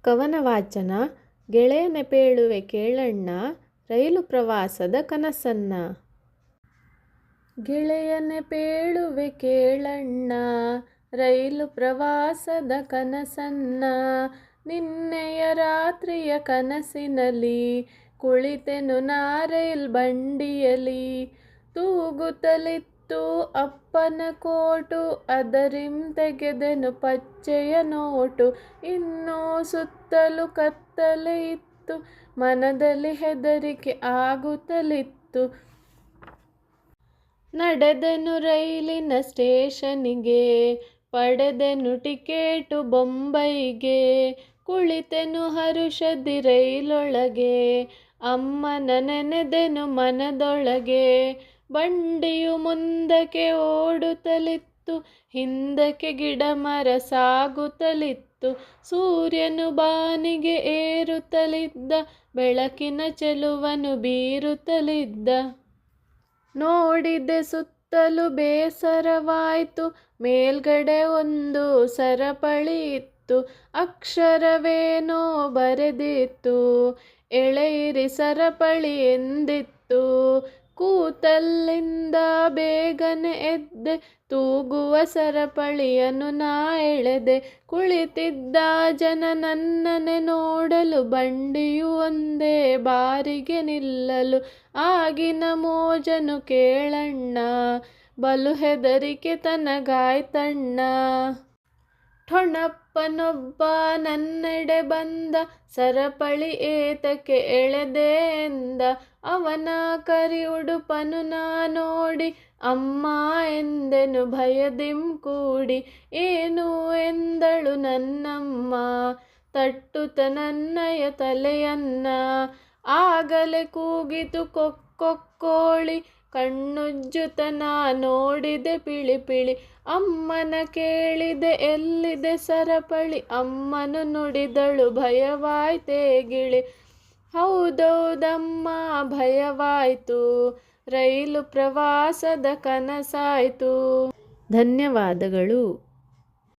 ಕವನ ವಾಚನ. ಗೆಳೆಯನೆ ಪೇಳುವೆ ಕೇಳಣ್ಣ, ರೈಲು ಪ್ರವಾಸದ ಕನಸನ್ನ. ಗೆಳೆಯನೆ ಪೇಳುವೆ ಕೇಳಣ್ಣ, ರೈಲು ಪ್ರವಾಸದ ಕನಸನ್ನ. ನಿನ್ನೆಯ ರಾತ್ರಿಯ ಕನಸಿನಲ್ಲಿ ಕುಳಿತೆನು ನಾ ರೈಲ್ ಬಂಡಿಯಲಿ. ತೂಗುತ್ತಲಿತ್ತು ಅಪ್ಪನ ಕೋಟು, ಅದರಿಂ ತೆಗೆದೆನು ಪಚ್ಚೆಯ ನೋಟು. ಇನ್ನೂ ಸುತ್ತಲೂ ಕತ್ತಲೆ ಇತ್ತು, ಮನದಲ್ಲಿ ಹೆದರಿಕೆ ಆಗುತ್ತಲಿತ್ತು. ನಡೆದೆನು ರೈಲಿನ ಸ್ಟೇಷನಿಗೆ, ಪಡೆದೆನು ಟಿಕೇಟು ಬೊಂಬೈಗೆ. ಕುಳಿತೆನು ಹರುಷದಿ ರೈಲೊಳಗೆ, ಅಮ್ಮನ ನೆನೆದೆನು ಮನದೊಳಗೆ. ಬಂಡಿಯು ಮುಂದಕ್ಕೆ ಓಡುತ್ತಲಿತ್ತು, ಹಿಂದಕ್ಕೆ ಗಿಡ ಮರ ಸಾಗುತ್ತಲಿತ್ತು. ಸೂರ್ಯನು ಬಾನಿಗೆ ಏರುತ್ತಲಿದ್ದ, ಬೆಳಕಿನ ಚೆಲುವನು ಬೀರುತ್ತಲಿದ್ದ. ನೋಡಿದೆ ಸುತ್ತಲೂ ಬೇಸರವಾಯ್ತು, ಮೇಲ್ಗಡೆ ಒಂದು ಸರಪಳಿ ಇತ್ತು. ಅಕ್ಷರವೇನೋ ಬರೆದಿತ್ತು, ಎಳೆಯಿರಿ ಸರಪಳಿ ಎಂದಿತ್ತು. ಕೂತಲ್ಲಿಂದ ಬೇಗನೆ ಎದ್ದೆ, ತೂಗುವ ಸರಪಳಿಯನ್ನು ನಾ ಎಳೆದೆ. ಕುಳಿತಿದ್ದ ಜನ ನನ್ನನೆ ನೋಡಲು, ಬಂಡಿಯು ಒಂದೇ ಬಾರಿಗೆ ನಿಲ್ಲಲು. ಆಗಿನ ಮೋಜನು ಕೇಳಣ್ಣ, ಬಲು ಹೆದರಿಕೆ ತನಗಾಯ್ತಣ್ಣ. ಠೊಣಪ್ಪನೊಬ್ಬ ನನ್ನೆಡೆ ಬಂದ, ಸರಪಳಿ ಏತಕ್ಕೆ ಎಳೆದೆ ಎಂದ. ಅವನ ಕರಿ ಉಡುಪನು ನಾ ನೋಡಿ, ಅಮ್ಮ ಎಂದೆನು ಭಯದಿಂ ಕೂಡಿ. ಏನು ಎಂದಳು ನನ್ನಮ್ಮ, ತಟ್ಟುತ್ತ ನನ್ನಯ ತಲೆಯನ್ನ. ಆಗಲೇ ಕೂಗಿತು ಕೊಕ್ಕೊಕ್ಕೋಳಿ, ಕಣ್ಣುಜ್ಜುತ್ತ ನಾ ನೋಡಿದೆ ಪಿಳಿ ಪಿಳಿ. ಅಮ್ಮನ ಕೇಳಿದೆ ಎಲ್ಲಿದೆ ಸರಪಳಿ, ಅಮ್ಮನು ನುಡಿದಳು ಭಯವಾಯ್ತೇ ಗಿಳಿ. ಹೌದೌದಮ್ಮ ಭಯವಾಯ್ತು, ರೈಲು ಪ್ರವಾಸದ ಕನಸಾಯ್ತು. ಧನ್ಯವಾದಗಳು.